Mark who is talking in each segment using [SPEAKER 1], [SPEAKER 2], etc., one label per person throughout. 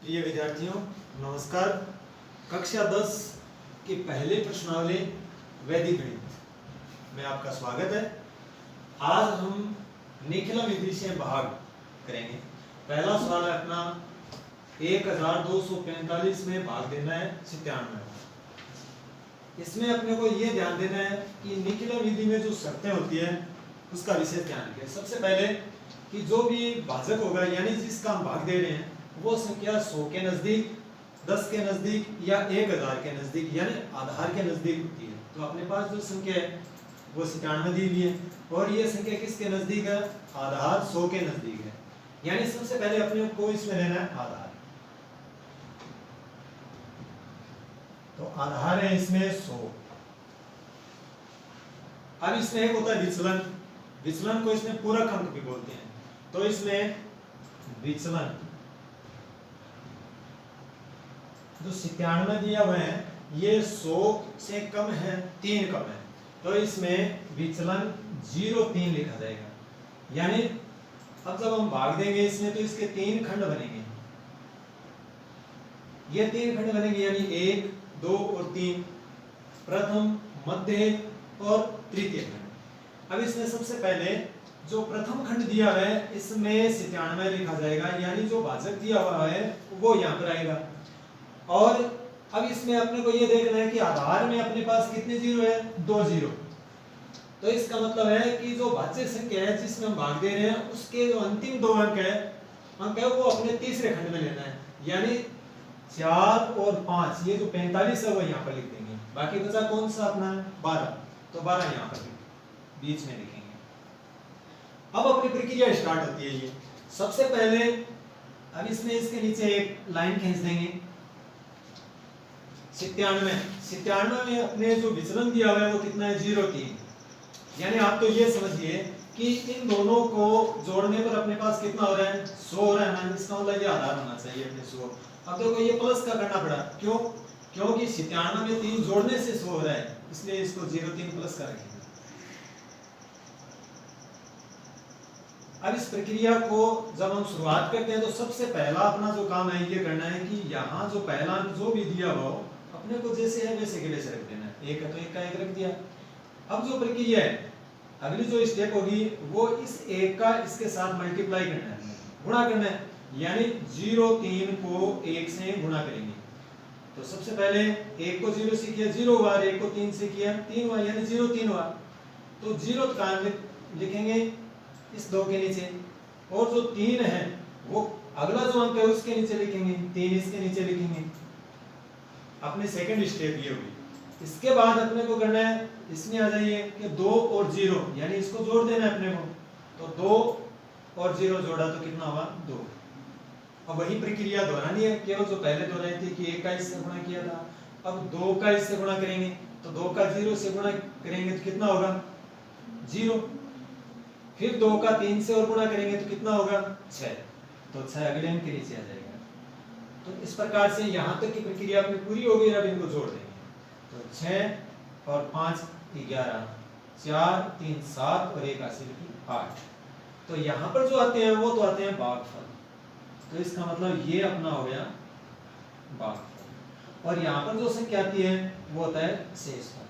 [SPEAKER 1] प्रिय विद्यार्थियों नमस्कार। कक्षा 10 के पहले प्रश्नावली वैदिक गणित में आपका स्वागत है। आज हम निखिला विधि से भाग करेंगे। पहला सवाल है अपना 1245 में भाग देना है 97। इसमें अपने को ये ध्यान देना है कि निखिला विधि में जो शर्तें होती है उसका विशेष ध्यान रखें। सबसे पहले कि जो भी भाजक होगा यानी जिसका हम भाग दे रहे हैं वो संख्या 100 के नजदीक, 10 के नजदीक या 1000 के नजदीक यानी आधार के नजदीक होती है। तो अपने पास जो संख्या है वो 97 दी हुई है और ये संख्या किसके नजदीक है? आधार 100 के नजदीक है। यानी सबसे पहले अपने को इसमें लेना है आधार। तो आधार है इसमें 100। अब इसमें एक होता है विचलन। विचलन को इसमें पूरक अंक भी बोलते हैं। तो इसमें विचलन जो 97 दिया हुआ है ये 100 से कम है, 3 कम है। तो इसमें विचलन 0.3 लिखा जाएगा। यानी अब जब हम भाग देंगे इसमें तो इसके 3 खंड बनेंगे। ये 3 खंड बनेंगे यानी 1, 2 और 3, प्रथम, मध्य और तृतीय खंड। अब इसमें सबसे पहले जो प्रथम खंड दिया हुआ है इसमें 97 लिखा जाएगा यानी जो भाजक दिया हुआ है वो यहाँ पर आएगा। और अब इसमें अपने को ये देखना है कि आधार में अपने पास कितने जीरो है? 2 जीरो। तो इसका मतलब है कि जो भाज्य संख्या है जिसमें हम भाग दे रहे हैं उसके जो अंतिम 2 अंक है वो अपने तीसरे खंड में लेना है। यानी 4 और 5 ये जो 45 है वो यहाँ पर लिख देंगे। बाकी बचा कौन सा अपना 12। तो 12 यहाँ पर बीच में लिखेंगे। अब अपनी प्रक्रिया स्टार्ट होती है। ये सबसे पहले अब इसमें इसके नीचे एक लाइन खींच देंगे। 97 में अपने जो विचलन दिया हुआ है वो कितना है? 0.3। यानी आप तो ये समझिए कि इन दोनों को जोड़ने पर अपने पास कितना हो रहा है? 100 हो रहा है ना। इसका मतलब ये आधार होना चाहिए अपने 100। अब देखो ये प्लस का करना पड़ा। क्यों? क्योंकि 97 में 3 जोड़ने से 100 हो रहा है, इसलिए इसको 0.3 प्लस का रखेंगे। अब इस प्रक्रिया को जब हम शुरुआत करते हैं तो सबसे पहला अपना जो काम है ये करना है कि यहाँ जो पहला जो भी दिया हुआ हो अपने को जैसे है वैसे के वैसे रख देना है। एक है तो एक का एक रख दिया। अब जो प्रक्रिया है अगली जो स्टेप होगी वो इस एक का इसके साथ मल्टीप्लाई करना है, गुणा करना है। यानी 0.3 को 1 से गुणा करेंगे। तो सबसे पहले 1 को 0 से किया 0 हुआ, 1 को 3 से किया 3 हुआ यानी 0.3 हुआ। तो 0 का लिखेंगे इस 2 के नीचे और जो 3 है वो अगला जो अंक है उसके नीचे लिखेंगे, 3 इसके नीचे लिखेंगे। अपने सेकंड स्टेप ये होगी। इसके बाद अपने को करना है इसमें आ जाइए कि 2 और 0 यानी इसको जोड़ देना है अपने को। तो 2 और 0 जोड़ा तो कितना हुआ? 2। अब वही प्रक्रिया दोहरानी है, केवल जो पहले दोहराई थी कि 1 का इससे गुणा किया था। अब 2 का इससे गुणा करेंगे तो 2 का 0 से गुणा करेंगे तो कितना होगा? 0। फिर 2 का 3 से और गुणा करेंगे तो कितना होगा? 6। तो 6 अगले अंक के नीचे आ जाएगा। तो इस प्रकार से यहाँ तक की प्रक्रिया अपनी पूरी हो गई। अब इनको जोड़ देंगे तो 6 और 5 11, 4 3 7 और 1 8। तो यहाँ पर जो आते हैं वो तो आते हैं भागफल। तो इसका मतलब ये अपना हो गया भागफल। और यहाँ पर जो संख्या आती है वो होता है शेषफल।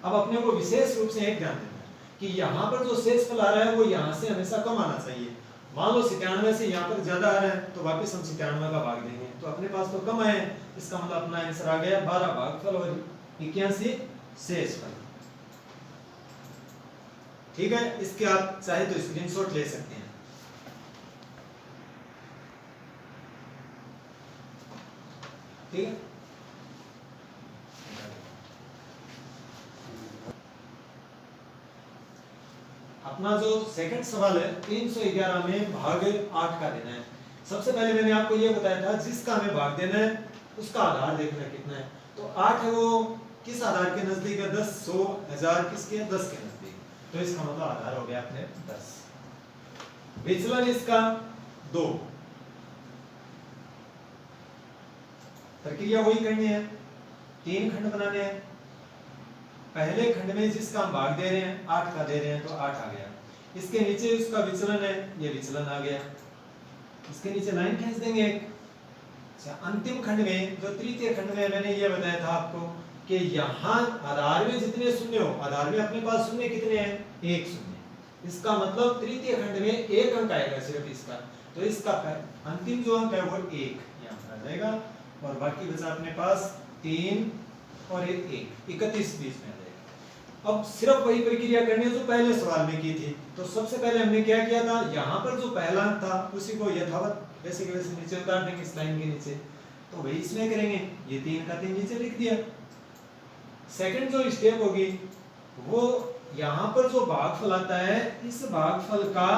[SPEAKER 1] अब अपने को विशेष रूप से एक ध्यान देना है कि यहाँ पर जो शेषफल आ रहा है वो यहाँ से हमेशा कम आना चाहिए। मान लो 97 से यहाँ पर ज्यादा आ रहा है तो वापस हम 97 का भाग देंगे। तो अपने पास तो कम आए, इसका मतलब अपना आंसर आ गया 12 भागफल और 81 शेषफल। ठीक है, इसके आप चाहे तो स्क्रीनशॉट ले सकते हैं। ठीक है, अपना जो सेकंड सवाल है 311 में भाग 8 का देना है। सबसे पहले मैंने आपको ये बताया था जिसका हमें भाग देना है उसका आधार देखना है कितना है। तो 8 है वो किस आधार के नजदीक है? 10, 100, 1000 किसके? 10 के नजदीक। तो इसका मतलब आधार हो गया अपने 10। विचलन इसका 2। प्रक्रिया वही करनी है, 3 खंड बनाने हैं। पहले खंड में जिसका हम भाग दे रहे हैं 8 का दे रहे हैं तो 8 आ गया। इसके नीचे उसका विचलन है, ये विचलन आ गया। इसके नीचे लाइन खींच देंगे एक। अच्छा, अंतिम खंड में जो तृतीय खंड में मैंने ये बताया था आपको कि यहाँ आधार में जितने शून्य हो, आधार में अपने पास शून्य कितने हैं, एक शून्य। इसका मतलब तृतीय खंड में एक अंक आएगा सिर्फ इसका, तो इसका अंतिम जो अंक है वो एक यहाँ पर आ जाएगा, और बाकी बचा अपने पास 3 और 1 31 बीच में आ जाएगा। अब सिर्फ वही प्रक्रिया करनी है जो पहले सवाल में की थी। तो सबसे पहले हमने क्या किया था, यहाँ पर जो पहला अंक था उसी को यथावत वैसे के वैसे नीचे उतार देंगे इस लाइन के नीचे, तो वही इसमें करेंगे, ये 3 का 3 नीचे लिख दिया। सेकंड जो स्टेप होगी वो यहाँ पर जो भागफल आता है, इस भागफल का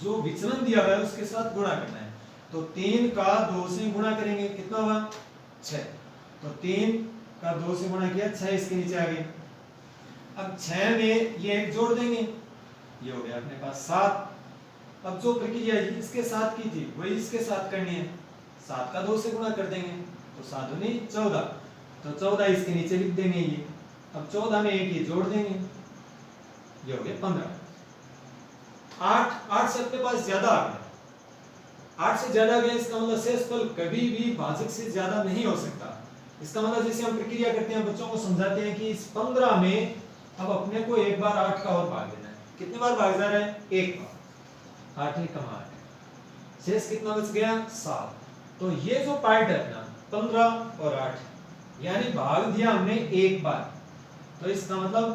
[SPEAKER 1] जो विचलन दिया हुआ है उसके साथ गुणा करना है। तो 3 का 2 से गुणा करेंगे, कितना हुआ 6, तो 3 का 2 से गुणा किया 6 इसके नीचे आ गए। अब 6 में ये एक जोड़ देंगे, ये हो गया अपने पास 7। अब जो प्रक्रिया इसके साथ की थी वही इसके साथ करनी है, 7 का 2 से गुणा कर देंगे, तो 7 दूनी 14, तो 14 इसके नीचे लिख देंगे ये। अब 14 में एक ये जोड़ देंगे, ये हो गया 15। 8 से अपने पास ज्यादा आ गया, 8 से ज्यादा गया, इसका मतलब शेषफल कभी भी भाजक से ज्यादा नहीं हो सकता। इसका मतलब जैसे हम प्रक्रिया करते हैं, बच्चों को समझाते हैं कि इस 15 में अब अपने को एक बार 8 का और भाग देना है। कितने बार भाग जा रहा है, एक बार, 8 ही कम 8, शेष कितना बच गया 7। तो ये जो पार्ट है अपना 15 और 8, यानी भाग दिया हमने एक बार, तो इसका मतलब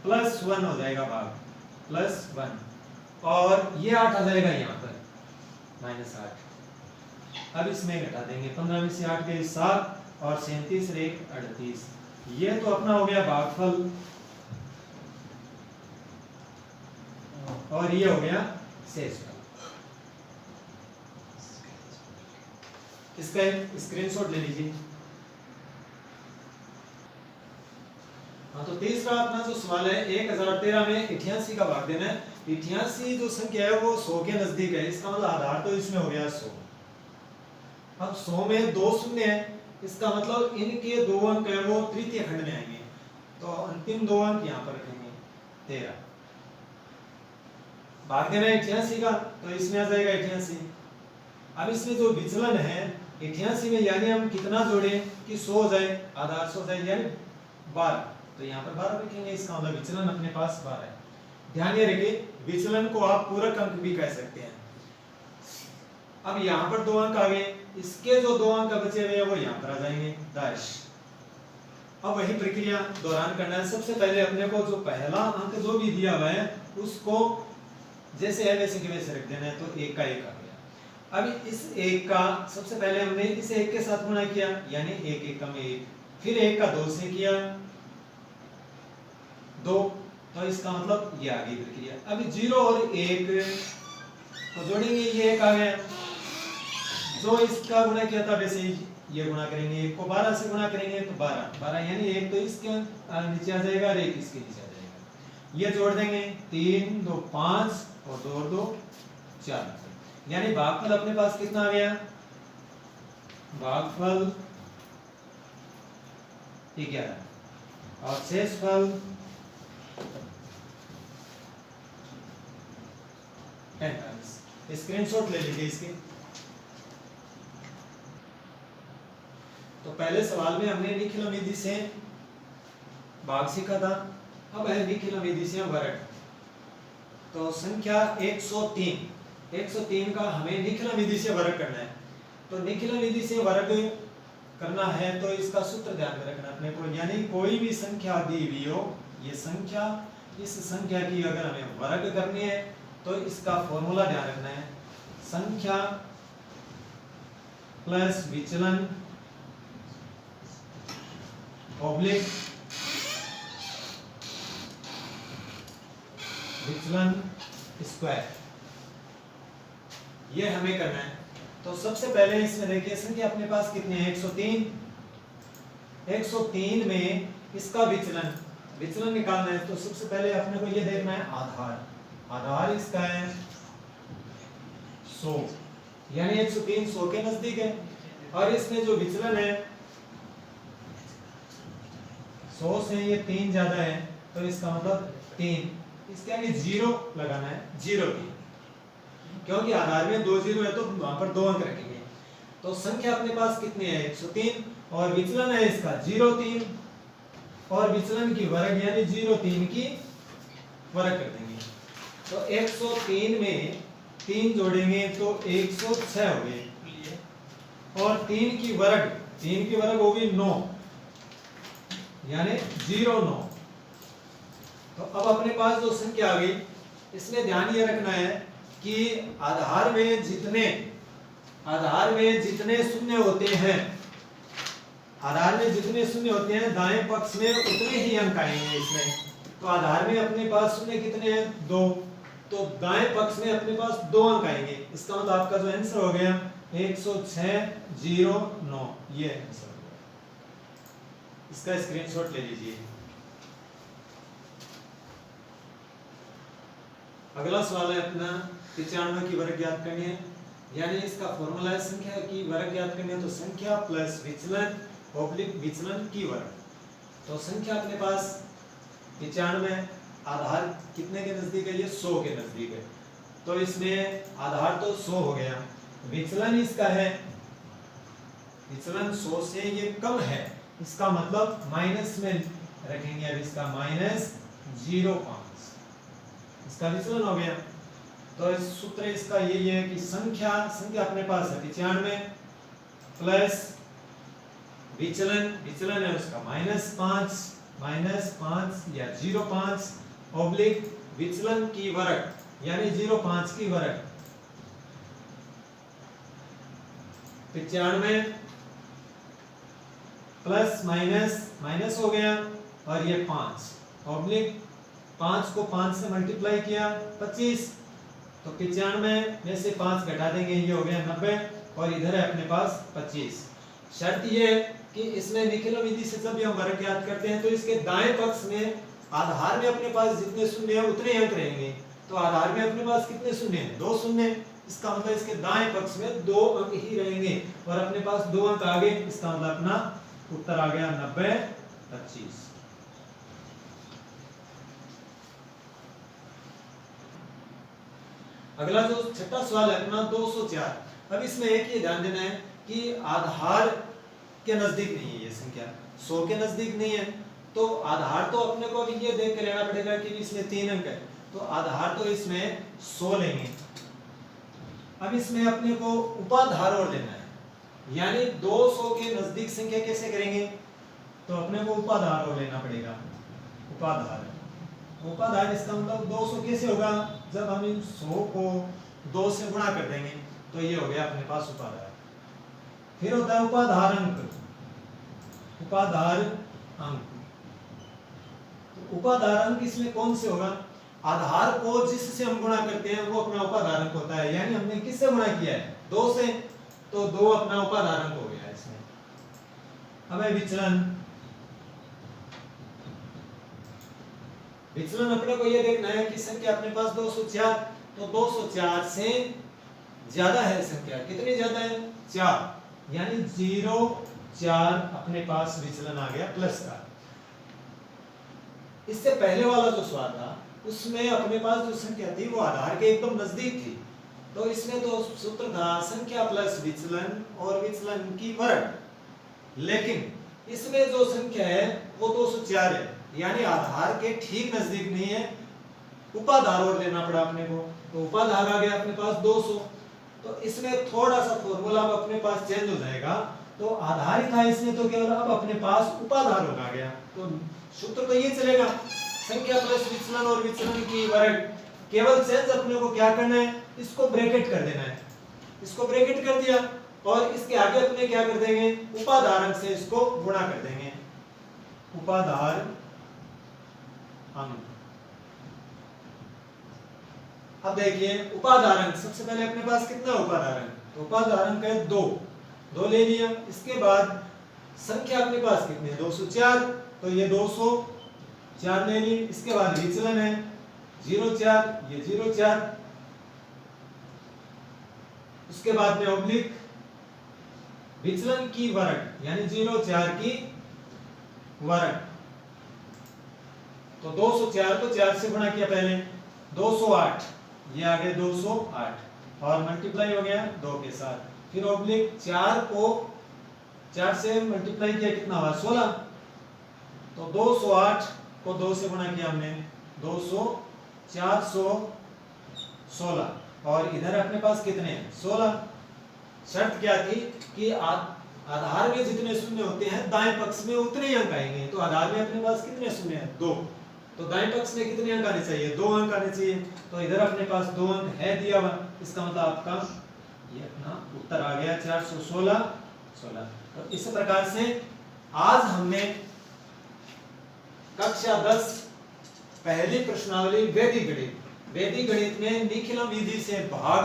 [SPEAKER 1] +1 हो जाएगा भाग, +1, और ये 8 आ जाएगा यहाँ पर -8। अब इसमें घटा देंगे, 15 में से 8 गए 7, और 37 और 1 38। ये तो अपना हो गया भागफल, और ये हो गया शेषफल। इसका एक स्क्रीनशॉट ले लीजिए। हाँ, तो तीसरा अपना जो सवाल है 1013 में 88 का भाग देना है। 88 जो संख्या है वो 100 के नजदीक है, इसका मतलब आधार तो इसमें हो गया 100। अब 100 में 2 शून्य है, इसका मतलब इनके 2 अंक है वो तृतीय खंड में आएंगे, तो अंतिम 2 अंक यहाँ पर रखेंगे 13। भाग देना है 88 का, तो इसमें आ जाएगा 88। अब इसमें जो विचलन है 88 में, यानी हम कितना जोड़े कि 100 हो जाए, आधार 100 हो जाए, यानी 12, तो यहाँ पर 12 रखेंगे, इसका मतलब विचलन अपने पास 12 है। ध्यान ये रखिए, विचलन को आप पूरक अंक भी कह सकते हैं। अब यहाँ पर 2 अंक आ गए, इसके जो 2 अंक बचे हुए हैं वो यहाँ पर आ जाएंगे 10। अब वही प्रक्रिया दोहरान करना है। सबसे पहले अपने को जो पहला अंक जो भी दिया हुआ है उसको जैसे है वैसे के वैसे रख देना है, तो 1 का 1 आ गया। अब इस 1 का सबसे पहले हमने इसे 1 के साथ गुणा किया, यानी 1 1 में 1, फिर 1 का 2 से किया 2, तो इसका मतलब ये आ गई प्रक्रिया। अब 0 और 1 को जोड़ेंगे, ये 1 आ गया, जो इसका गुणा किया था वैसे ही ये गुणा करेंगे, 1 को 12 से गुणा करेंगे तो 12 यानी 1 तो इसके नीचे आ जाएगा और 1 इसके नीचे आ जाएगा। ये जोड़ देंगे, 3 2 5 और 2 और 2 4, यानी भागफल अपने पास कितना आ गया, भागफल 11 और शेषफल 45। स्क्रीनशॉट ले लीजिए इसके। तो पहले सवाल में हमने निखिल अमिधि से भाग सीखा था, अब है निखिल अमिधि से वर्ग। तो संख्या 103 का हमें निखिल अमिधि से वर्ग करना है। तो निखिल अमिधि से वर्ग करना है तो इसका सूत्र ध्यान में रखना अपने को, यानी कोई भी संख्या दी हुई हो, ये संख्या, इस संख्या की अगर हमें वर्ग करनी है तो इसका फॉर्मूला ध्यान रखना है, संख्या प्लस विचलन ऑब्लिक विचलन स्क्वायर, ये हमें करना है। तो सबसे पहले इसमें देखिए संख्या अपने पास कितनी है, 103 में इसका विचलन निकालना है। तो सबसे पहले अपने को ये देखना है आधार इसका है 100, यानी 103 100 के नजदीक है, और इसमें जो विचलन है 100 से ये 3 ज्यादा है, तो इसका मतलब 3, इसके आगे 0 लगाना है, 0 की। क्योंकि आधार में 2 जीरो है तो वहां पर 2 अंक रखेंगे। तो संख्या अपने पास कितनी है 103 और विचलन है इसका 0.3 और विचलन की वर्ग यानी 0.3 की वर्ग कर देंगे। तो 103 में 3 जोड़ेंगे तो 106 हो गए और 3 की वर्ग होगी 9 यानी 09। तो अब अपने पास जो संख्या आ गई, इसमें ध्यान ये रखना है कि आधार में जितने शून्य होते हैं, दाएं पक्ष में उतने ही अंक आएंगे इसमें। तो आधार में अपने पास शून्य कितने हैं 2, तो दाएं पक्ष में अपने पास 2 अंक आएंगे। इसका मतलब आपका जो आंसर हो गया 10609, ये आंसर हो गया। इसका स्क्रीनशॉट ले लीजिए। अगला सवाल है अपना 95 की वर्ग ज्ञात करनी है, यानी इसका फॉर्मूला है संख्या की वर्ग ज्ञात करनी है तो संख्या प्लस विचलन ऑब्लिक विचलन की वर्ग। तो संख्या अपने पास 95, आधार कितने के नजदीक है, ये 100 के नजदीक है। तो इसमें आधार तो 100 हो गया, विचलन इसका है, विचलन 100 से ये कम है, इसका मतलब माइनस में रखेंगे। अब इसका -0.5 इसका विचलन हो गया। तो इस सूत्र इसका यही है कि संख्या अपने पास है 95 प्लस विचलन है उसका -5 या 0.5 ऑब्लिक विचलन की वर्ग यानी 0.5 की वर्ग। 95 प्लस माइनस हो गया और ये 5 ऑब्लिक 5 को 5 से मल्टीप्लाई किया 25, तो 95 में से 5 घटा देंगे, ये हो गया 90 और इधर है अपने पास 25। शर्त ये है कि इसमें निखिलो विधि से जब हम वर्ग ज्ञात करते हैं तो इसके दाएं पक्ष में आधार में अपने पास जितने शून्य है उतने अंक रहेंगे। तो आधार में अपने पास कितने शून्य है 2 शून्य, इसका मतलब इसके दाएं पक्ष में 2 अंक ही रहेंगे और अपने पास 2 अंक आ गए, इसका मतलब अपना उत्तर आ गया 90 25। अगला जो छठा सवाल है अपना 204। अब इसमें एक ही ध्यान देना है कि आधार के नजदीक नहीं है ये संख्या, 100 के नजदीक नहीं है। तो आधार तो अपने को अभी ये देख के लेना पड़ेगा कि इसमें 3 अंक है, तो आधार तो इसमें 100 लेंगे। अब इसमें अपने को उपाधार और लेना है, यानी 200 के नजदीक संख्या कैसे करेंगे, तो अपने को उपाधार और लेना पड़ेगा। उपाधार इसका मतलब 200 कैसे होगा, जब हम इन 100 को 2 से गुणा कर देंगे तो ये हो गया अपने पास उपाधार। फिर होता है उपाधार अंक। तो उपाधार अंक इसमें कौन से होगा, आधार को जिससे हम गुणा करते हैं वो अपना उपाधार अंक होता है। यानी हमने किससे गुणा किया है 2 से, तो 2 अपना उपाधार अंक हो गया इसमें। अब है विचलन अपने को ये देखना है कि संख्या अपने पास 204, तो 204 से ज्यादा है संख्या, कितनी ज्यादा है 4, यानी 0.4 अपने पास विचलन आ गया प्लस का। इससे पहले वाला जो सवाल था उसमें अपने पास जो संख्या थी वो आधार के एकदम नजदीक थी, तो इसमें तो सूत्र था संख्या प्लस विचलन और विचलन की वर्ग, लेकिन इसमें जो संख्या है वो 204 है, यानी आधार के ठीक नजदीक नहीं है, उपाधार और लेना पड़ा अपने को। तो उपाधार आ गया अपने पास 200, तो इसमें थोड़ा सा फॉर्मूला अपने पास चेंज हो जाएगा। तो आधार ही था इसमें, तो केवल अब अपने पास उपाधार होगा गया। तो सूत्र तो ये चलेगा संख्या प्लस विचलन और विचलन की वर्ग, केवल चेंज अपने को क्या करना है, इसको ब्रैकेट कर देना है। इसको ब्रैकेट कर दिया और इसके आगे अपने क्या कर देंगे, उपाधार अंक से इसको गुणा कर देंगे, उपाधार अंक। अब देखिए उपाधार अंक, सबसे पहले अपने पास कितना उपाधार अंक, तो उपाधार अंक है 2 ले लिया। इसके बाद संख्या अपने पास कितनी है 204, तो ये 204 ले ली। इसके बाद विचलन है 0.4, ये 0.4। उसके बाद में ऑब्लिक विचलन की वर्ग यानी 0.4 की वर्ग, तो 204 को 4 से गुणा किया पहले 208, ये आ गया 208। और मल्टीप्लाई हो गया 2 के साथ, फिर ऑब्लिक 4 को 4 से मल्टीप्लाई किया कितना हुआ 16, तो 208 को 2 से गुणा किया हमने 200 416, और इधर अपने पास कितने हैं 16। शर्त क्या थी कि आधार में जितने शून्य होते हैं दाएं पक्ष में उतने ही अंक आएंगे, तो आधार में अपने पास कितने शून्य हैं 2, तो दाएं पक्ष में कितने अंक आने चाहिए 2 अंक आने चाहिए, तो इधर अपने पास 2 अंक है दिया हुआ, इसका मतलब आपका ये अपना उत्तर आ गया 416। तो इस प्रकार से आज हमने कक्षा 10 पहली प्रश्नावली वैदिक गणित में निखिलम विधि से भाग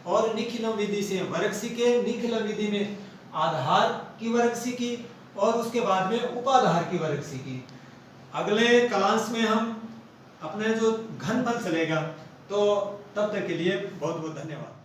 [SPEAKER 1] और निखिलम विधि से वर्ग सीखे, निखिलम विधि में आधार की वर्ग सीखी और उसके बाद में उपाधार की वर्ग सीखी। अगले क्लास में हम अपने जो घनफल चलेगा, तो तब तक के लिए बहुत बहुत धन्यवाद।